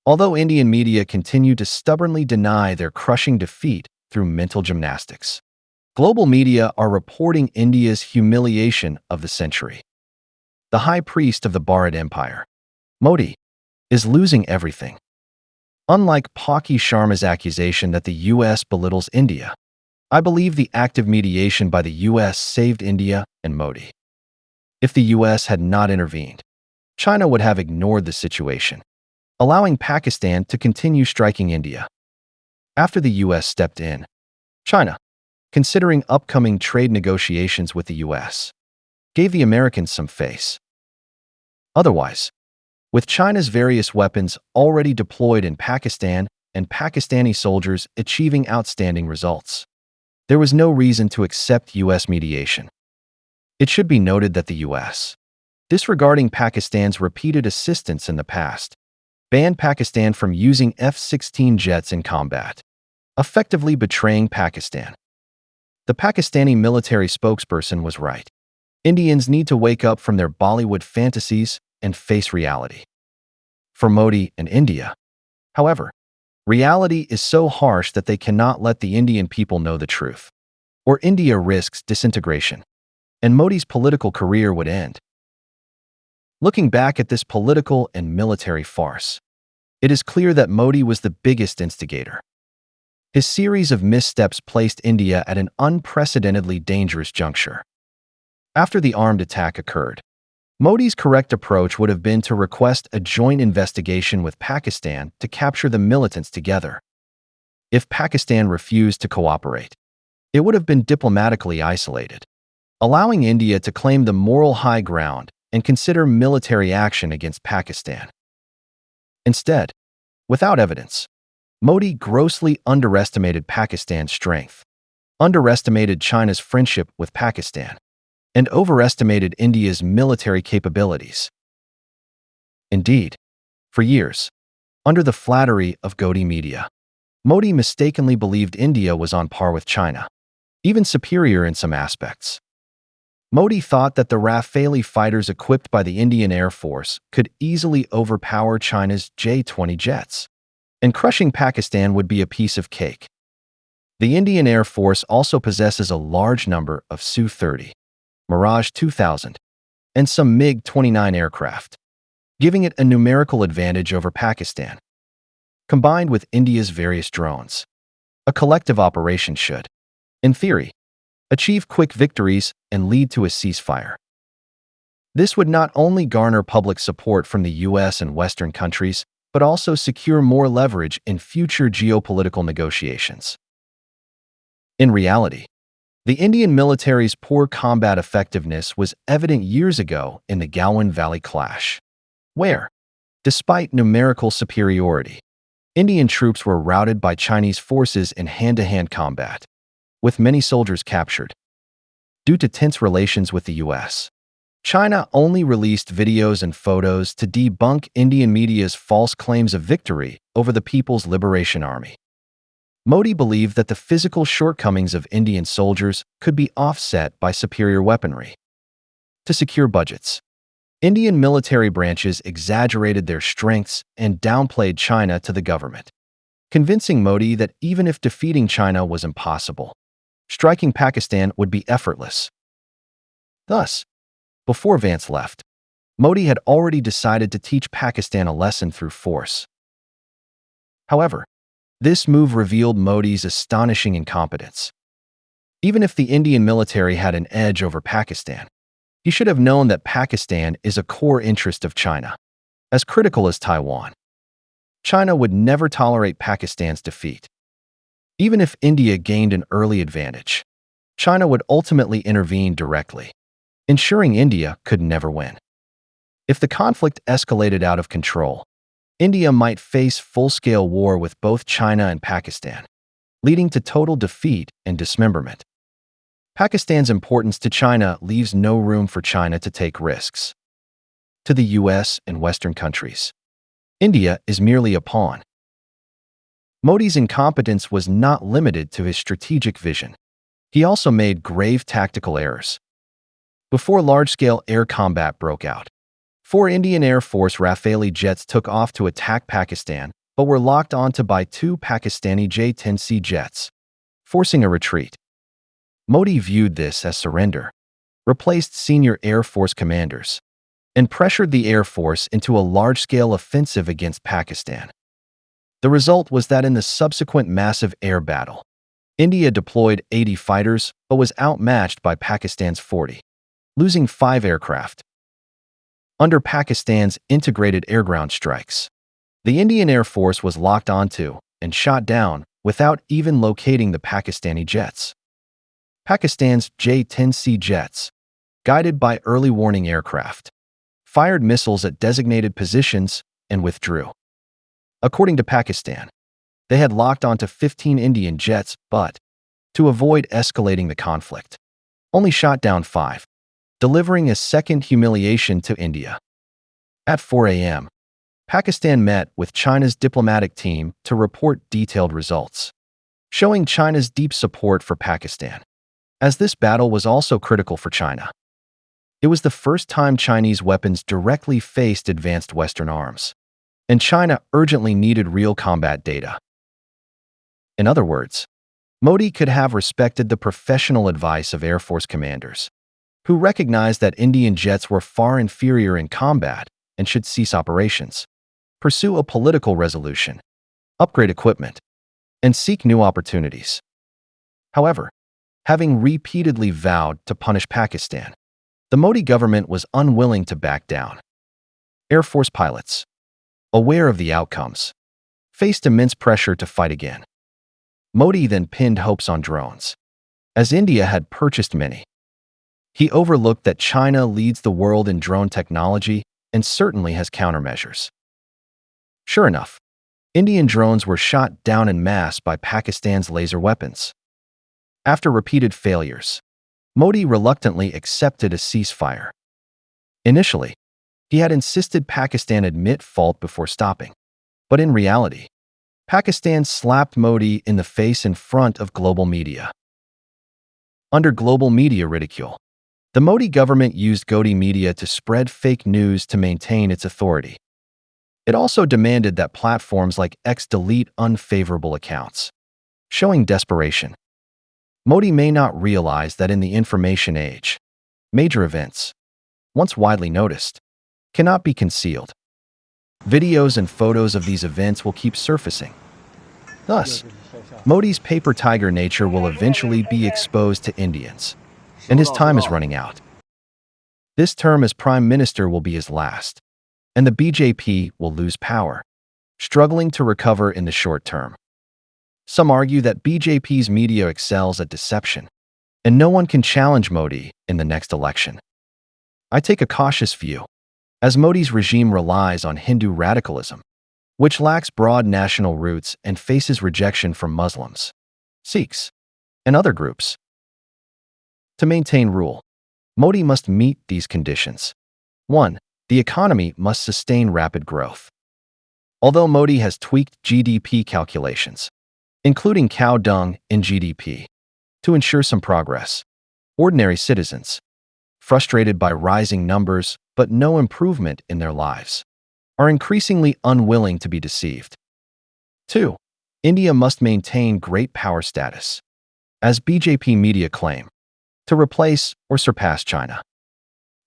although Indian media continue to stubbornly deny their crushing defeat through mental gymnastics. Global media are reporting India's humiliation of the century. The high priest of the Bharat Empire, Modi, is losing everything. Unlike Sharma's accusation that the US belittles India, I believe the active mediation by the US saved India and Modi. If the US had not intervened, China would have ignored the situation, allowing Pakistan to continue striking India. After the US stepped in, China, considering upcoming trade negotiations with the US, gave the Americans some face. Otherwise, with China's various weapons already deployed in Pakistan and Pakistani soldiers achieving outstanding results, there was no reason to accept US mediation. It should be noted that the US, disregarding Pakistan's repeated assistance in the past, banned Pakistan from using F-16 jets in combat, effectively betraying Pakistan. The Pakistani military spokesperson was right. Indians need to wake up from their Bollywood fantasies and face reality. For Modi and India, however, reality is so harsh that they cannot let the Indian people know the truth, or India risks disintegration, and Modi's political career would end. Looking back at this political and military farce, it is clear that Modi was the biggest instigator. His series of missteps placed India at an unprecedentedly dangerous juncture. After the armed attack occurred, Modi's correct approach would have been to request a joint investigation with Pakistan to capture the militants together. If Pakistan refused to cooperate, it would have been diplomatically isolated, allowing India to claim the moral high ground and consider military action against Pakistan. Instead, without evidence, Modi grossly underestimated Pakistan's strength, underestimated China's friendship with Pakistan, and overestimated India's military capabilities. Indeed, for years, under the flattery of Godi media, Modi mistakenly believed India was on par with China, even superior in some aspects. Modi thought that the Rafale fighters equipped by the Indian Air Force could easily overpower China's J-20 jets, and crushing Pakistan would be a piece of cake. The Indian Air Force also possesses a large number of Su-30, Mirage 2000, and some MiG-29 aircraft, giving it a numerical advantage over Pakistan. Combined with India's various drones, a collective operation should, in theory, achieve quick victories and lead to a ceasefire. This would not only garner public support from the US and Western countries, but also secure more leverage in future geopolitical negotiations. In reality, the Indian military's poor combat effectiveness was evident years ago in the Galwan Valley clash, where, despite numerical superiority, Indian troops were routed by Chinese forces in hand-to-hand combat, with many soldiers captured. Due to tense relations with the US, China only released videos and photos to debunk Indian media's false claims of victory over the People's Liberation Army. Modi believed that the physical shortcomings of Indian soldiers could be offset by superior weaponry. To secure budgets, Indian military branches exaggerated their strengths and downplayed China to the government, convincing Modi that even if defeating China was impossible, striking Pakistan would be effortless. Thus, before Vance left, Modi had already decided to teach Pakistan a lesson through force. However, this move revealed Modi's astonishing incompetence. Even if the Indian military had an edge over Pakistan, he should have known that Pakistan is a core interest of China, as critical as Taiwan. China would never tolerate Pakistan's defeat. Even if India gained an early advantage, China would ultimately intervene directly, ensuring India could never win. If the conflict escalated out of control, India might face full-scale war with both China and Pakistan, leading to total defeat and dismemberment. Pakistan's importance to China leaves no room for China to take risks. To the US and Western countries, India is merely a pawn. Modi's incompetence was not limited to his strategic vision. He also made grave tactical errors. Before large-scale air combat broke out, Four Indian Air Force Rafale jets took off to attack Pakistan, but were locked onto by two Pakistani J-10C jets, forcing a retreat. Modi viewed this as surrender, replaced senior Air Force commanders, and pressured the Air Force into a large-scale offensive against Pakistan. The result was that in the subsequent massive air battle, India deployed 80 fighters but was outmatched by Pakistan's 40, losing 5 aircraft. Under Pakistan's integrated air-ground strikes, the Indian Air Force was locked onto and shot down without even locating the Pakistani jets. Pakistan's J-10C jets, guided by early warning aircraft, fired missiles at designated positions and withdrew. According to Pakistan, they had locked onto 15 Indian jets, but, to avoid escalating the conflict, only shot down 5, delivering a second humiliation to India. At 4 a.m., Pakistan met with China's diplomatic team to report detailed results, showing China's deep support for Pakistan, as this battle was also critical for China. It was the first time Chinese weapons directly faced advanced Western arms, and China urgently needed real combat data. In other words, Modi could have respected the professional advice of Air Force commanders, who recognized that Indian jets were far inferior in combat and should cease operations, pursue a political resolution, upgrade equipment, and seek new opportunities. However, having repeatedly vowed to punish Pakistan, the Modi government was unwilling to back down. Air Force pilots, aware of the outcomes, faced immense pressure to fight again. Modi then pinned hopes on drones, as India had purchased many. He overlooked that China leads the world in drone technology and certainly has countermeasures. Sure enough, Indian drones were shot down en masse by Pakistan's laser weapons. After repeated failures, Modi reluctantly accepted a ceasefire. Initially, he had insisted Pakistan admit fault before stopping, but in reality, Pakistan slapped Modi in the face in front of global media. Under global media ridicule, the Modi government used Godi media to spread fake news to maintain its authority. It also demanded that platforms like X delete unfavorable accounts, showing desperation. Modi may not realize that in the information age, major events, once widely noticed, cannot be concealed. Videos and photos of these events will keep surfacing. Thus, Modi's paper tiger nature will eventually be exposed to Indians, and his time is running out. This term as prime minister will be his last, and the BJP will lose power, struggling to recover in the short term. Some argue that BJP's media excels at deception, and no one can challenge Modi in the next election. I take a cautious view, as Modi's regime relies on Hindu radicalism, which lacks broad national roots and faces rejection from Muslims, Sikhs, and other groups. To maintain rule, Modi must meet these conditions. 1. The economy must sustain rapid growth. Although Modi has tweaked GDP calculations, including cow dung in GDP, to ensure some progress, ordinary citizens, frustrated by rising numbers but no improvement in their lives, are increasingly unwilling to be deceived. 2. India must maintain great power status, as BJP media claim, to replace or surpass China.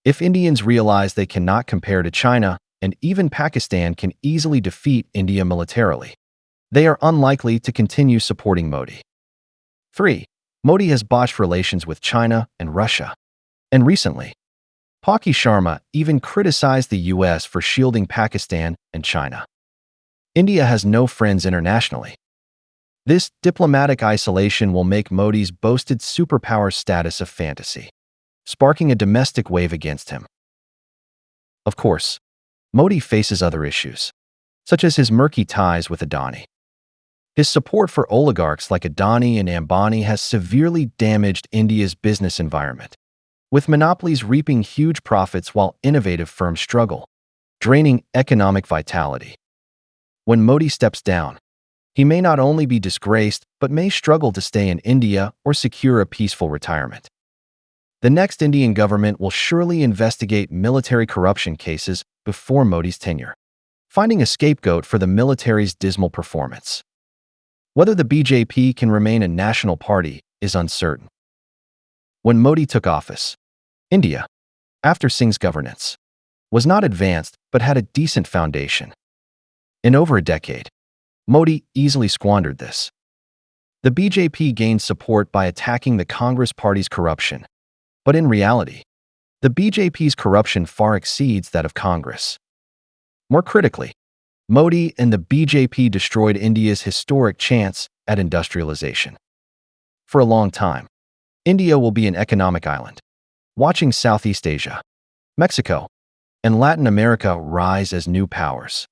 If Indians realize they cannot compare to China, and even Pakistan can easily defeat India militarily, they are unlikely to continue supporting Modi. 3. Modi has botched relations with China and Russia, and recently, Sharma even criticized the US for shielding Pakistan and China. India has no friends internationally. This diplomatic isolation will make Modi's boasted superpower status a fantasy, sparking a domestic wave against him. Of course, Modi faces other issues, such as his murky ties with Adani. His support for oligarchs like Adani and Ambani has severely damaged India's business environment, with monopolies reaping huge profits while innovative firms struggle, draining economic vitality. When Modi steps down, he may not only be disgraced but may struggle to stay in India or secure a peaceful retirement. The next Indian government will surely investigate military corruption cases before Modi's tenure, finding a scapegoat for the military's dismal performance. Whether the BJP can remain a national party is uncertain. When Modi took office, India, after Singh's governance, was not advanced but had a decent foundation. In over a decade, Modi easily squandered this. The BJP gained support by attacking the Congress party's corruption, but in reality, the BJP's corruption far exceeds that of Congress. More critically, Modi and the BJP destroyed India's historic chance at industrialization. For a long time, India will be an economic island, watching Southeast Asia, Mexico, and Latin America rise as new powers.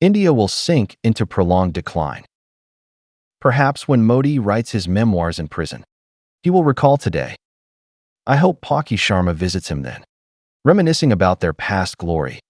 India will sink into prolonged decline. Perhaps when Modi writes his memoirs in prison, he will recall today. I hope Sharma visits him then, reminiscing about their past glory.